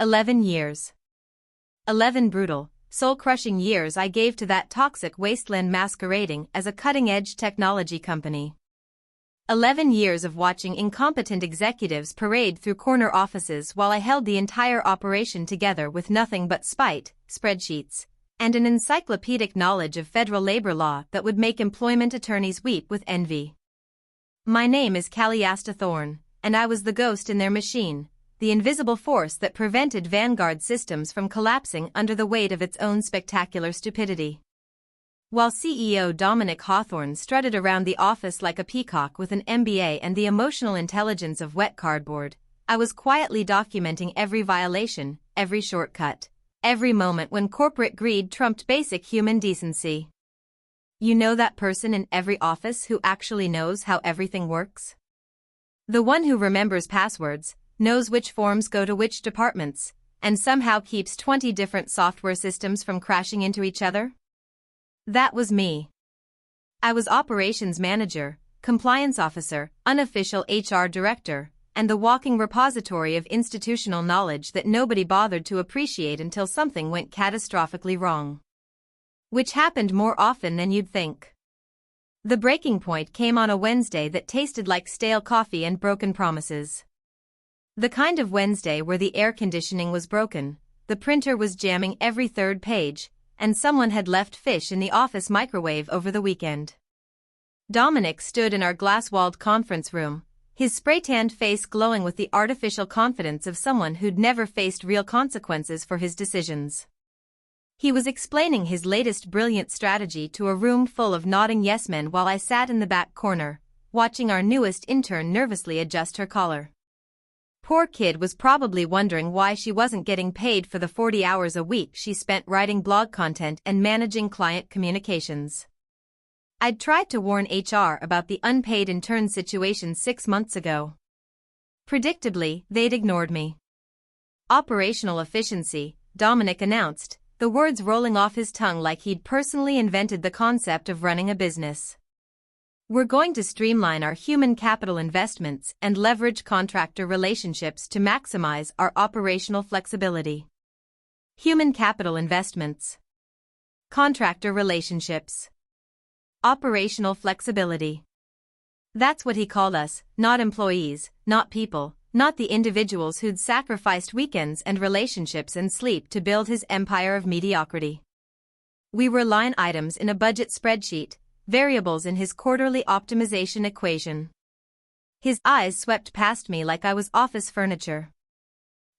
11 years. 11 brutal, soul-crushing years I gave to that toxic wasteland masquerading as a cutting-edge technology company. 11 years of watching incompetent executives parade through corner offices while I held the entire operation together with nothing but spite, spreadsheets, and an encyclopedic knowledge of federal labor law that would make employment attorneys weep with envy. My name is Calliasta Thorne, and I was the ghost in their machine, the invisible force that prevented Vanguard Systems from collapsing under the weight of its own spectacular stupidity. While CEO Dominic Hawthorne strutted around the office like a peacock with an MBA and the emotional intelligence of wet cardboard, I was quietly documenting every violation, every shortcut, every moment when corporate greed trumped basic human decency. You know that person in every office who actually knows how everything works? The one who remembers passwords, knows which forms go to which departments, and somehow keeps 20 different software systems from crashing into each other? That was me. I was operations manager, compliance officer, unofficial HR director, and the walking repository of institutional knowledge that nobody bothered to appreciate until something went catastrophically wrong. Which happened more often than you'd think. The breaking point came on a Wednesday that tasted like stale coffee and broken promises. The kind of Wednesday where the air conditioning was broken, the printer was jamming every third page, and someone had left fish in the office microwave over the weekend. Dominic stood in our glass-walled conference room, his spray-tanned face glowing with the artificial confidence of someone who'd never faced real consequences for his decisions. He was explaining his latest brilliant strategy to a room full of nodding yes-men while I sat in the back corner, watching our newest intern nervously adjust her collar. Poor kid was probably wondering why she wasn't getting paid for the 40 hours a week she spent writing blog content and managing client communications. I'd tried to warn HR about the unpaid intern situation 6 months ago. Predictably, they'd ignored me. Operational efficiency, Dominic announced, the words rolling off his tongue like he'd personally invented the concept of running a business. We're going to streamline our human capital investments and leverage contractor relationships to maximize our operational flexibility. Human capital investments. Contractor relationships. Operational flexibility. That's what he called us, not employees, not people, not the individuals who'd sacrificed weekends and relationships and sleep to build his empire of mediocrity. We were line items in a budget spreadsheet, variables in his quarterly optimization equation. His eyes swept past me like I was office furniture.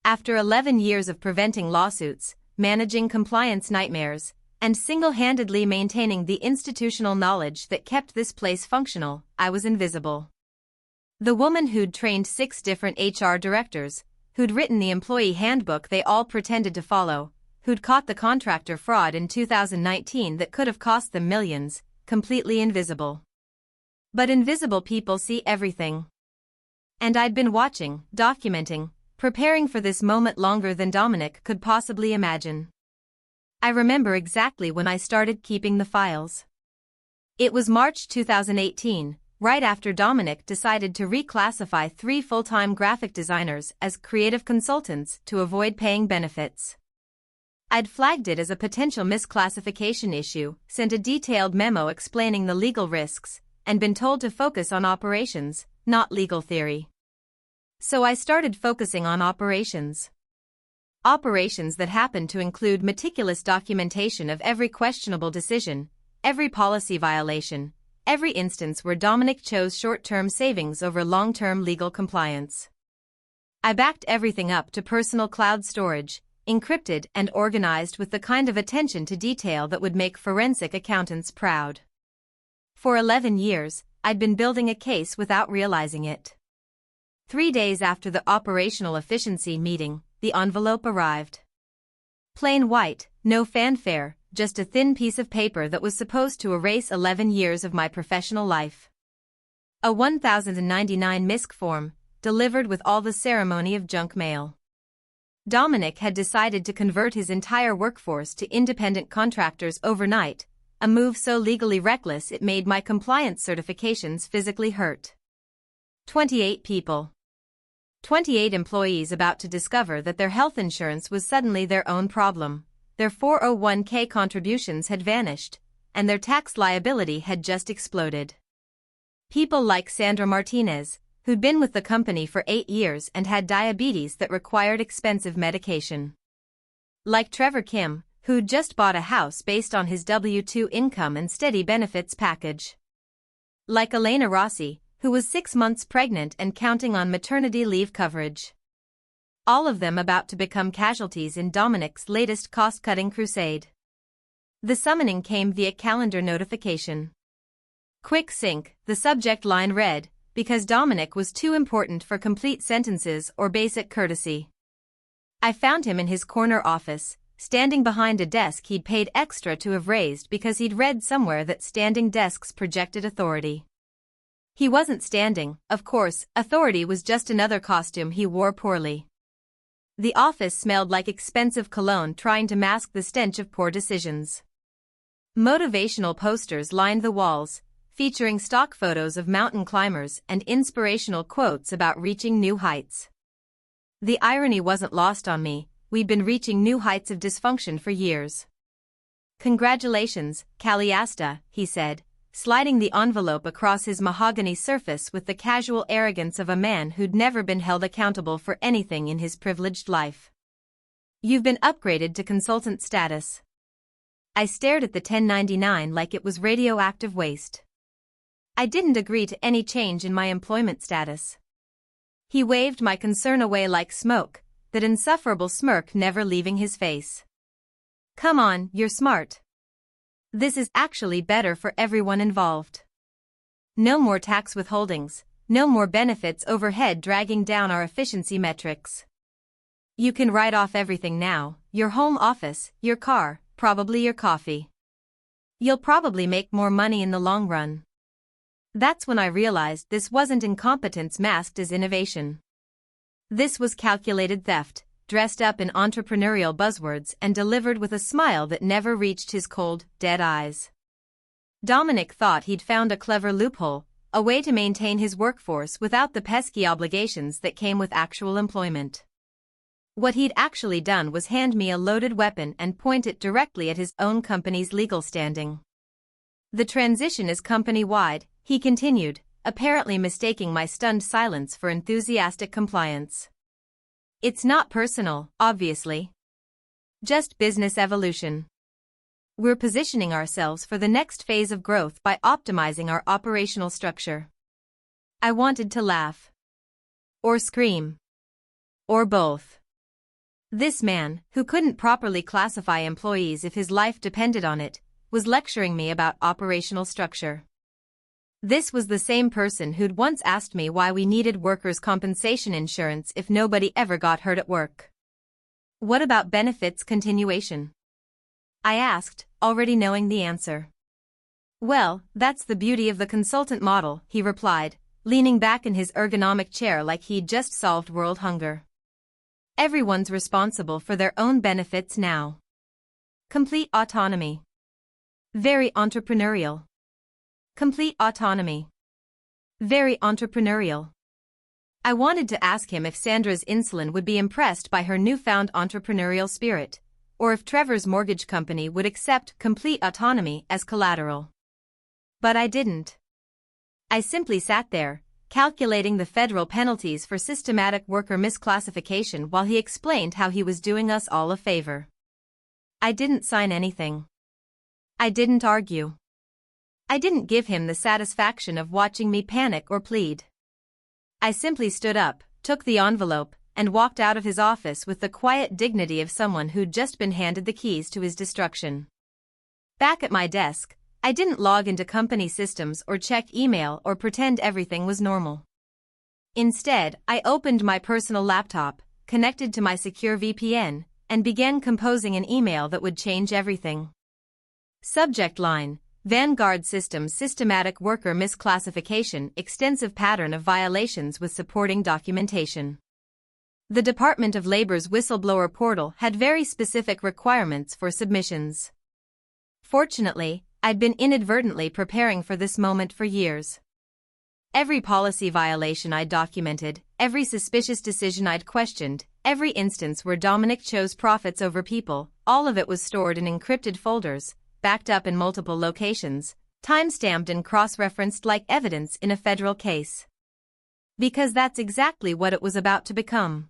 After 11 years of preventing lawsuits, managing compliance nightmares, and single-handedly maintaining the institutional knowledge that kept this place functional, I was invisible. The woman who'd trained 6 different HR directors, who'd written the employee handbook they all pretended to follow, who'd caught the contractor fraud in 2019 that could have cost them millions, completely invisible. But invisible people see everything. And I'd been watching, documenting, preparing for this moment longer than Dominic could possibly imagine. I remember exactly when I started keeping the files. It was March 2018, right after Dominic decided to reclassify 3 full-time graphic designers as creative consultants to avoid paying benefits. I'd flagged it as a potential misclassification issue, sent a detailed memo explaining the legal risks, and been told to focus on operations, not legal theory. So I started focusing on operations. Operations that happened to include meticulous documentation of every questionable decision, every policy violation, every instance where Dominic chose short-term savings over long-term legal compliance. I backed everything up to personal cloud storage, encrypted and organized with the kind of attention to detail that would make forensic accountants proud. For 11 years, I'd been building a case without realizing it. 3 days after the operational efficiency meeting, the envelope arrived. Plain white, no fanfare, just a thin piece of paper that was supposed to erase 11 years of my professional life. A 1099 MISC form, delivered with all the ceremony of junk mail. Dominic had decided to convert his entire workforce to independent contractors overnight, a move so legally reckless it made my compliance certifications physically hurt. 28 people. 28 employees about to discover that their health insurance was suddenly their own problem. Their 401k contributions had vanished, and their tax liability had just exploded. People like Sandra Martinez, who'd been with the company for 8 years and had diabetes that required expensive medication. Like Trevor Kim, who'd just bought a house based on his W-2 income and steady benefits package. Like Elena Rossi, who was 6 months pregnant and counting on maternity leave coverage. All of them about to become casualties in Dominic's latest cost-cutting crusade. The summoning came via calendar notification. Quick sync, the subject line read, because Dominic was too important for complete sentences or basic courtesy. I found him in his corner office, standing behind a desk he'd paid extra to have raised because he'd read somewhere that standing desks projected authority. He wasn't standing, of course, authority was just another costume he wore poorly. The office smelled like expensive cologne trying to mask the stench of poor decisions. Motivational posters lined the walls, featuring stock photos of mountain climbers and inspirational quotes about reaching new heights. The irony wasn't lost on me, we'd been reaching new heights of dysfunction for years. "Congratulations, Calliasta," he said, sliding the envelope across his mahogany surface with the casual arrogance of a man who'd never been held accountable for anything in his privileged life. "You've been upgraded to consultant status." I stared at the 1099 like it was radioactive waste. I didn't agree to any change in my employment status. He waved my concern away like smoke, that insufferable smirk never leaving his face. "Come on, you're smart. This is actually better for everyone involved. No more tax withholdings, no more benefits overhead dragging down our efficiency metrics. You can write off everything now, your home office, your car, probably your coffee. You'll probably make more money in the long run." That's when I realized this wasn't incompetence masked as innovation. This was calculated theft, dressed up in entrepreneurial buzzwords and delivered with a smile that never reached his cold, dead eyes. Dominic thought he'd found a clever loophole, a way to maintain his workforce without the pesky obligations that came with actual employment. What he'd actually done was hand me a loaded weapon and point it directly at his own company's legal standing. "The transition is company-wide," he continued, apparently mistaking my stunned silence for enthusiastic compliance. "It's not personal, obviously. Just business evolution. We're positioning ourselves for the next phase of growth by optimizing our operational structure." I wanted to laugh. Or scream. Or both. This man, who couldn't properly classify employees if his life depended on it, was lecturing me about operational structure. This was the same person who'd once asked me why we needed workers' compensation insurance if nobody ever got hurt at work. "What about benefits continuation?" I asked, already knowing the answer. "Well, that's the beauty of the consultant model," he replied, leaning back in his ergonomic chair like he'd just solved world hunger. "Everyone's responsible for their own benefits now. Complete autonomy. Very entrepreneurial. Complete autonomy. Very entrepreneurial." I wanted to ask him if Sandra's insulin would be impressed by her newfound entrepreneurial spirit, or if Trevor's mortgage company would accept complete autonomy as collateral. But I didn't. I simply sat there, calculating the federal penalties for systematic worker misclassification while he explained how he was doing us all a favor. I didn't sign anything. I didn't argue. I didn't give him the satisfaction of watching me panic or plead. I simply stood up, took the envelope, and walked out of his office with the quiet dignity of someone who'd just been handed the keys to his destruction. Back at my desk, I didn't log into company systems or check email or pretend everything was normal. Instead, I opened my personal laptop, connected to my secure VPN, and began composing an email that would change everything. Subject line: Vanguard Systems Systematic Worker Misclassification, Extensive Pattern of Violations with Supporting Documentation. The Department of Labor's Whistleblower portal had very specific requirements for submissions. Fortunately, I'd been inadvertently preparing for this moment for years. Every policy violation I documented, every suspicious decision I'd questioned, every instance where Dominic chose profits over people, all of it was stored in encrypted folders, backed up in multiple locations, time-stamped and cross-referenced like evidence in a federal case. Because that's exactly what it was about to become.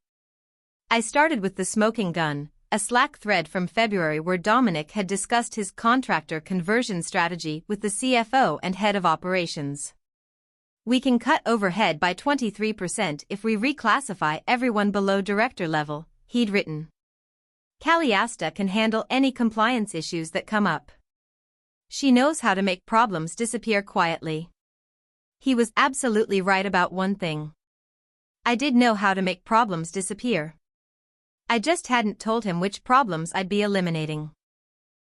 I started with the smoking gun, a Slack thread from February where Dominic had discussed his contractor conversion strategy with the CFO and head of operations. We can cut overhead by 23% if we reclassify everyone below director level, he'd written. Calliasta can handle any compliance issues that come up. She knows how to make problems disappear quietly. He was absolutely right about one thing. I did know how to make problems disappear. I just hadn't told him which problems I'd be eliminating.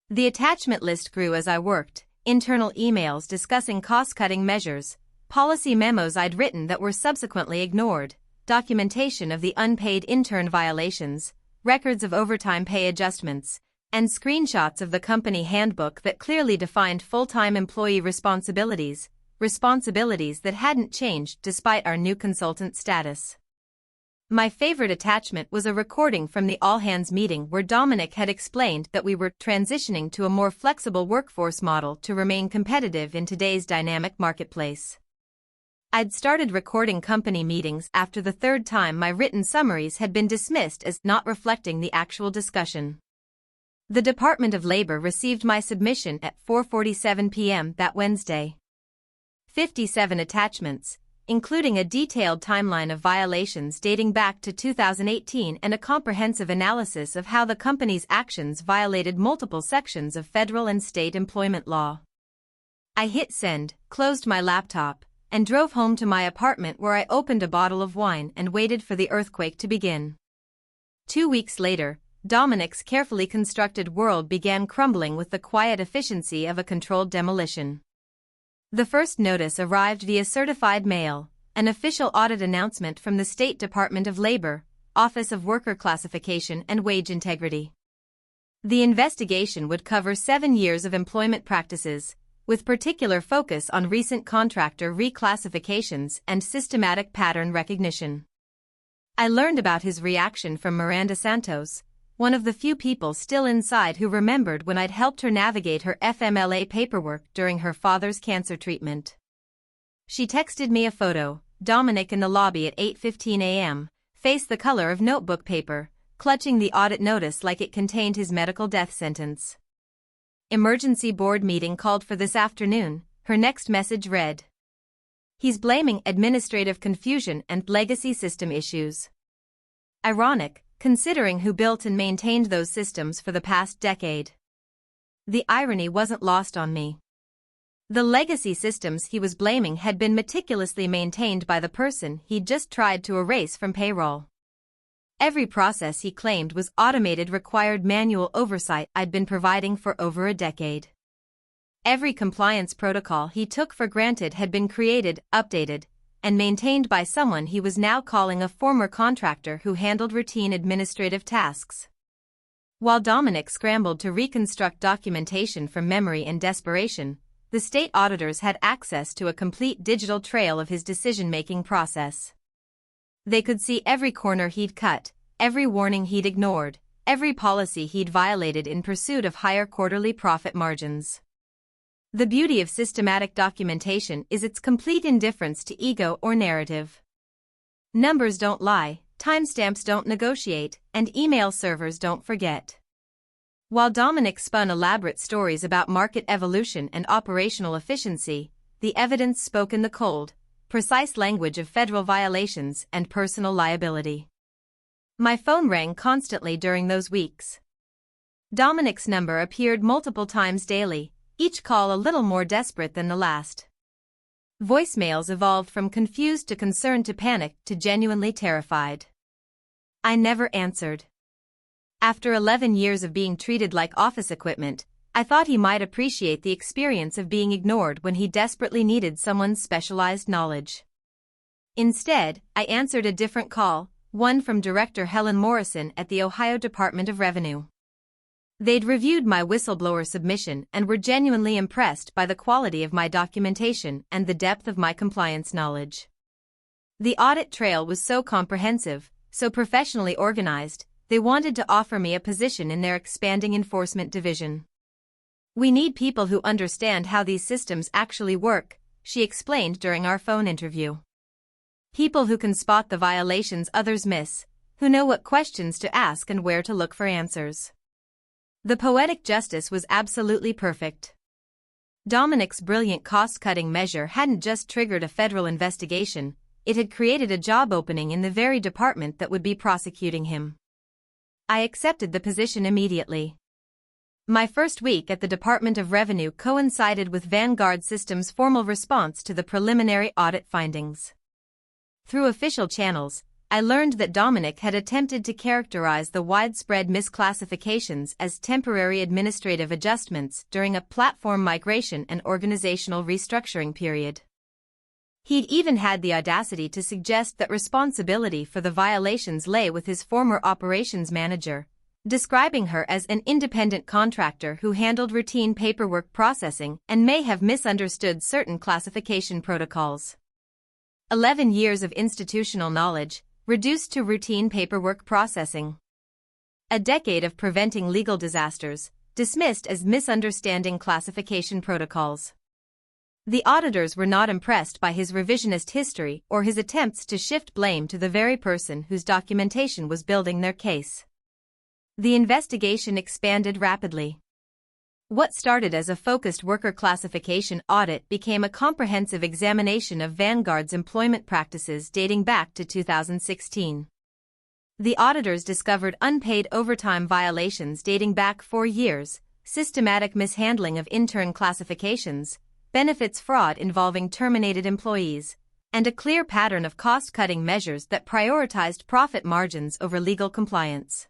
The attachment list grew as I worked, internal emails discussing cost-cutting measures, policy memos I'd written that were subsequently ignored, documentation of the unpaid intern violations, records of overtime pay adjustments, and screenshots of the company handbook that clearly defined full-time employee responsibilities that hadn't changed despite our new consultant status. My favorite attachment was a recording from the all-hands meeting where Dominic had explained that we were transitioning to a more flexible workforce model to remain competitive in today's dynamic marketplace. I'd started recording company meetings after the third time my written summaries had been dismissed as not reflecting the actual discussion. The Department of Labor received my submission at 4:47 p.m. that Wednesday. 57 attachments, including a detailed timeline of violations dating back to 2018 and a comprehensive analysis of how the company's actions violated multiple sections of federal and state employment law. I hit send, closed my laptop, and drove home to my apartment where I opened a bottle of wine and waited for the earthquake to begin. 2 weeks later, Dominic's carefully constructed world began crumbling with the quiet efficiency of a controlled demolition. The first notice arrived via certified mail, an official audit announcement from the State Department of Labor, Office of Worker Classification and Wage Integrity. The investigation would cover 7 years of employment practices, with particular focus on recent contractor reclassifications and systematic pattern recognition. I learned about his reaction from Miranda Santos, one of the few people still inside who remembered when I'd helped her navigate her FMLA paperwork during her father's cancer treatment. She texted me a photo, Dominic in the lobby at 8:15 a.m., face the color of notebook paper, clutching the audit notice like it contained his medical death sentence. Emergency board meeting called for this afternoon, her next message read. He's blaming administrative confusion and legacy system issues. Ironic, considering who built and maintained those systems for the past decade. The irony wasn't lost on me. The legacy systems he was blaming had been meticulously maintained by the person he'd just tried to erase from payroll. Every process he claimed was automated required manual oversight I'd been providing for over a decade. Every compliance protocol he took for granted had been created, updated, and maintained by someone he was now calling a former contractor who handled routine administrative tasks. While Dominic scrambled to reconstruct documentation from memory in desperation, the state auditors had access to a complete digital trail of his decision-making process. They could see every corner he'd cut, every warning he'd ignored, every policy he'd violated in pursuit of higher quarterly profit margins. The beauty of systematic documentation is its complete indifference to ego or narrative. Numbers don't lie, timestamps don't negotiate, and email servers don't forget. While Dominic spun elaborate stories about market evolution and operational efficiency, the evidence spoke in the cold, precise language of federal violations and personal liability. My phone rang constantly during those weeks. Dominic's number appeared multiple times daily, each call a little more desperate than the last. Voicemails evolved from confused to concerned to panicked to genuinely terrified. I never answered. After 11 years of being treated like office equipment, I thought he might appreciate the experience of being ignored when he desperately needed someone's specialized knowledge. Instead, I answered a different call, one from Director Helen Morrison at the Ohio Department of Revenue. They'd reviewed my whistleblower submission and were genuinely impressed by the quality of my documentation and the depth of my compliance knowledge. The audit trail was so comprehensive, so professionally organized, they wanted to offer me a position in their expanding enforcement division. "We need people who understand how these systems actually work," she explained during our phone interview. "People who can spot the violations others miss, who know what questions to ask and where to look for answers." The poetic justice was absolutely perfect. Dominic's brilliant cost-cutting measure hadn't just triggered a federal investigation, it had created a job opening in the very department that would be prosecuting him. I accepted the position immediately. My first week at the Department of Revenue coincided with Vanguard Systems' formal response to the preliminary audit findings. Through official channels, I learned that Dominic had attempted to characterize the widespread misclassifications as temporary administrative adjustments during a platform migration and organizational restructuring period. He'd even had the audacity to suggest that responsibility for the violations lay with his former operations manager, describing her as an independent contractor who handled routine paperwork processing and may have misunderstood certain classification protocols. 11 years of institutional knowledge, reduced to routine paperwork processing. A decade of preventing legal disasters, dismissed as misunderstanding classification protocols. The auditors were not impressed by his revisionist history or his attempts to shift blame to the very person whose documentation was building their case. The investigation expanded rapidly. What started as a focused worker classification audit became a comprehensive examination of Vanguard's employment practices dating back to 2016. The auditors discovered unpaid overtime violations dating back 4 years, systematic mishandling of intern classifications, benefits fraud involving terminated employees, and a clear pattern of cost-cutting measures that prioritized profit margins over legal compliance.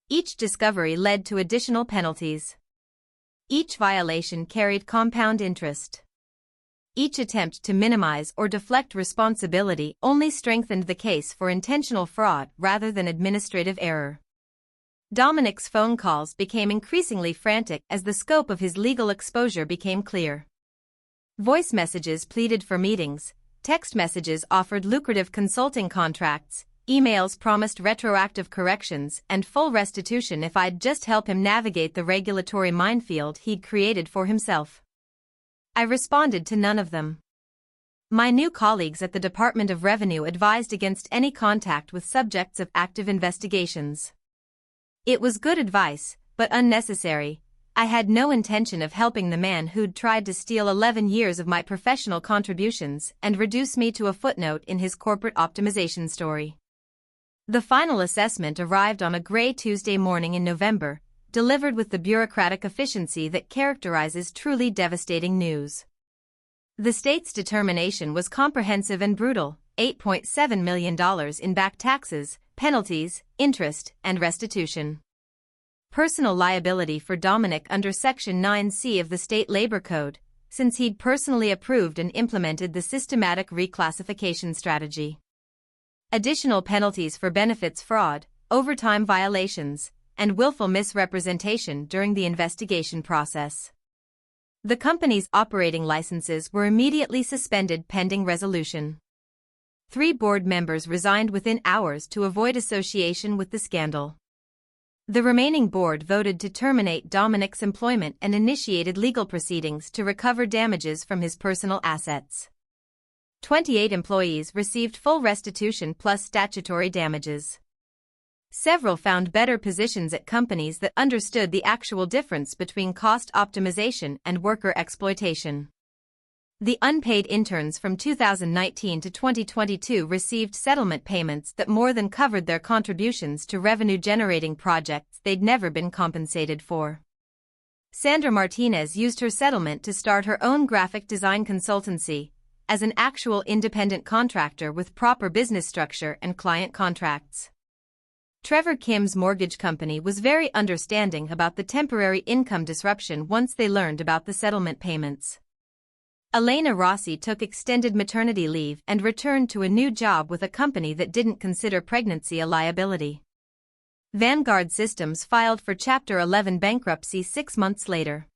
Each discovery led to additional penalties. Each violation carried compound interest. Each attempt to minimize or deflect responsibility only strengthened the case for intentional fraud rather than administrative error. Dominic's phone calls became increasingly frantic as the scope of his legal exposure became clear. Voice messages pleaded for meetings, text messages offered lucrative consulting contracts, emails promised retroactive corrections and full restitution if I'd just help him navigate the regulatory minefield he'd created for himself. I responded to none of them. My new colleagues at the Department of Revenue advised against any contact with subjects of active investigations. It was good advice, but unnecessary. I had no intention of helping the man who'd tried to steal 11 years of my professional contributions and reduce me to a footnote in his corporate optimization story. The final assessment arrived on a gray Tuesday morning in November, delivered with the bureaucratic efficiency that characterizes truly devastating news. The state's determination was comprehensive and brutal: $8.7 million in back taxes, penalties, interest, and restitution. Personal liability for Dominic under Section 9C of the State Labor Code, since he'd personally approved and implemented the systematic reclassification strategy. Additional penalties for benefits fraud, overtime violations, and willful misrepresentation during the investigation process. The company's operating licenses were immediately suspended pending resolution. 3 board members resigned within hours to avoid association with the scandal. The remaining board voted to terminate Dominic's employment and initiated legal proceedings to recover damages from his personal assets. 28 employees received full restitution plus statutory damages. Several found better positions at companies that understood the actual difference between cost optimization and worker exploitation. The unpaid interns from 2019 to 2022 received settlement payments that more than covered their contributions to revenue-generating projects they'd never been compensated for. Sandra Martinez used her settlement to start her own graphic design consultancy, as an actual independent contractor with proper business structure and client contracts. Trevor Kim's mortgage company was very understanding about the temporary income disruption once they learned about the settlement payments. Elena Rossi took extended maternity leave and returned to a new job with a company that didn't consider pregnancy a liability. Vanguard Systems filed for Chapter 11 bankruptcy 6 months later.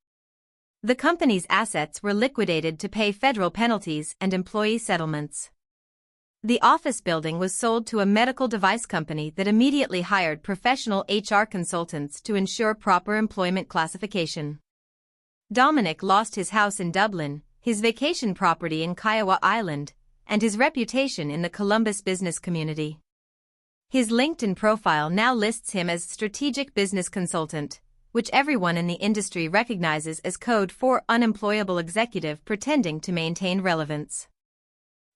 The company's assets were liquidated to pay federal penalties and employee settlements. The office building was sold to a medical device company that immediately hired professional HR consultants to ensure proper employment classification. Dominic lost his house in Dublin, his vacation property in Kiowa Island, and his reputation in the Columbus business community. His LinkedIn profile now lists him as strategic business consultant, which everyone in the industry recognizes as code for unemployable executive pretending to maintain relevance.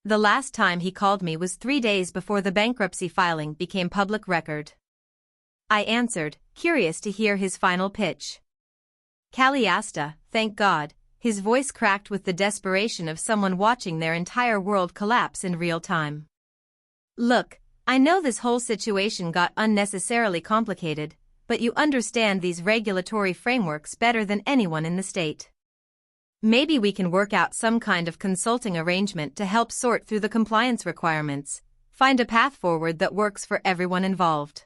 The last time he called me was 3 days before the bankruptcy filing became public record. I answered, curious to hear his final pitch. Calliasta, thank God, his voice cracked with the desperation of someone watching their entire world collapse in real time. Look, I know this whole situation got unnecessarily complicated, but you understand these regulatory frameworks better than anyone in the state. Maybe we can work out some kind of consulting arrangement to help sort through the compliance requirements, find a path forward that works for everyone involved.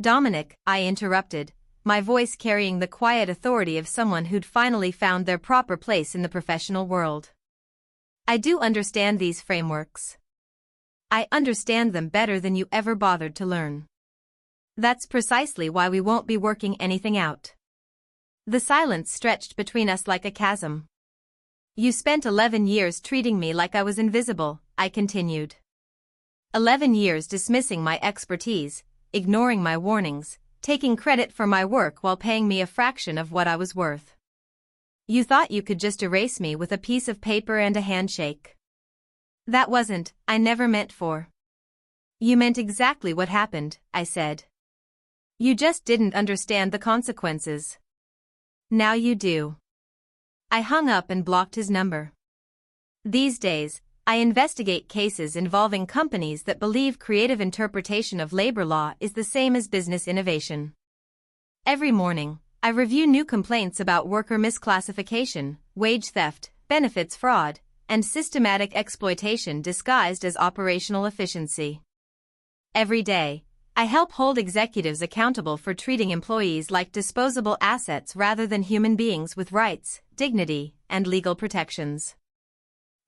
Dominic, I interrupted, my voice carrying the quiet authority of someone who'd finally found their proper place in the professional world. I do understand these frameworks. I understand them better than you ever bothered to learn. That's precisely why we won't be working anything out. The silence stretched between us like a chasm. You spent 11 years treating me like I was invisible, I continued. 11 years dismissing my expertise, ignoring my warnings, taking credit for my work while paying me a fraction of what I was worth. You thought you could just erase me with a piece of paper and a handshake. That wasn't, I never meant for. You meant exactly what happened, I said. You just didn't understand the consequences. Now you do. I hung up and blocked his number. These days, I investigate cases involving companies that believe creative interpretation of labor law is the same as business innovation. Every morning, I review new complaints about worker misclassification, wage theft, benefits fraud, and systematic exploitation disguised as operational efficiency. Every day, I help hold executives accountable for treating employees like disposable assets rather than human beings with rights, dignity, and legal protections.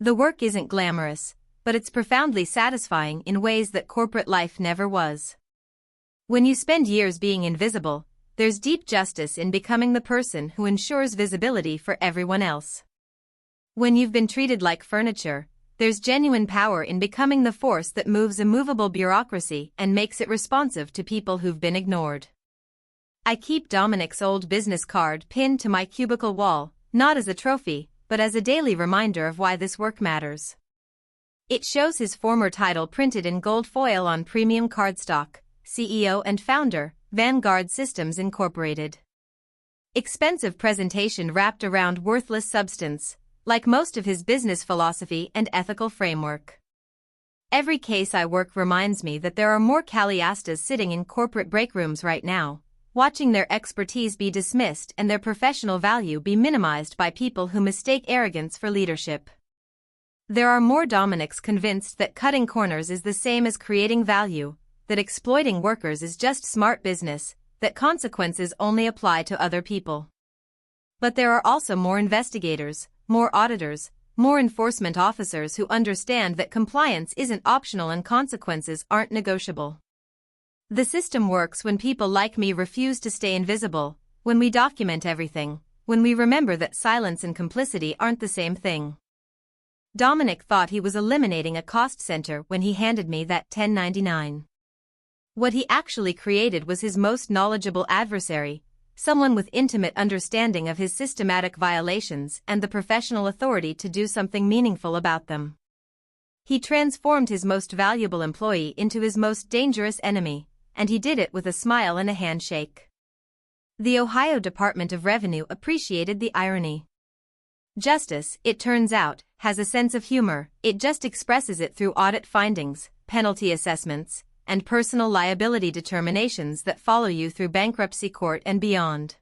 The work isn't glamorous, but it's profoundly satisfying in ways that corporate life never was. When you spend years being invisible, there's deep justice in becoming the person who ensures visibility for everyone else. When you've been treated like furniture, there's genuine power in becoming the force that moves immovable bureaucracy and makes it responsive to people who've been ignored. I keep Dominic's old business card pinned to my cubicle wall, not as a trophy, but as a daily reminder of why this work matters. It shows his former title printed in gold foil on premium cardstock, CEO and founder, Vanguard Systems Incorporated. Expensive presentation wrapped around worthless substance, like most of his business philosophy and ethical framework. Every case I work reminds me that there are more Calliastas sitting in corporate break rooms right now, watching their expertise be dismissed and their professional value be minimized by people who mistake arrogance for leadership. There are more Dominics convinced that cutting corners is the same as creating value, that exploiting workers is just smart business, that consequences only apply to other people. But there are also more investigators, more auditors, more enforcement officers who understand that compliance isn't optional and consequences aren't negotiable. The system works when people like me refuse to stay invisible, when we document everything, when we remember that silence and complicity aren't the same thing. Dominic thought he was eliminating a cost center when he handed me that 1099. What he actually created was his most knowledgeable adversary, someone with intimate understanding of his systematic violations and the professional authority to do something meaningful about them. He transformed his most valuable employee into his most dangerous enemy, and he did it with a smile and a handshake. The Ohio Department of Revenue appreciated the irony. Justice, it turns out, has a sense of humor, it just expresses it through audit findings, penalty assessments, and personal liability determinations that follow you through bankruptcy court and beyond.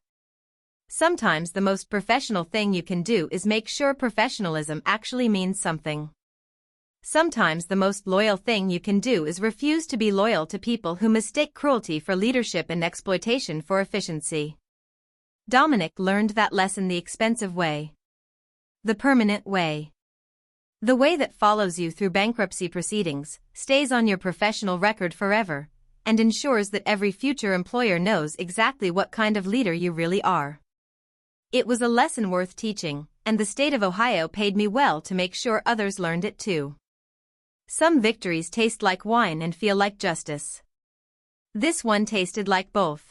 Sometimes the most professional thing you can do is make sure professionalism actually means something. Sometimes the most loyal thing you can do is refuse to be loyal to people who mistake cruelty for leadership and exploitation for efficiency. Dominic learned that lesson the expensive way. The permanent way. The way that follows you through bankruptcy proceedings, stays on your professional record forever, and ensures that every future employer knows exactly what kind of leader you really are. It was a lesson worth teaching, and the state of Ohio paid me well to make sure others learned it too. Some victories taste like wine and feel like justice. This one tasted like both.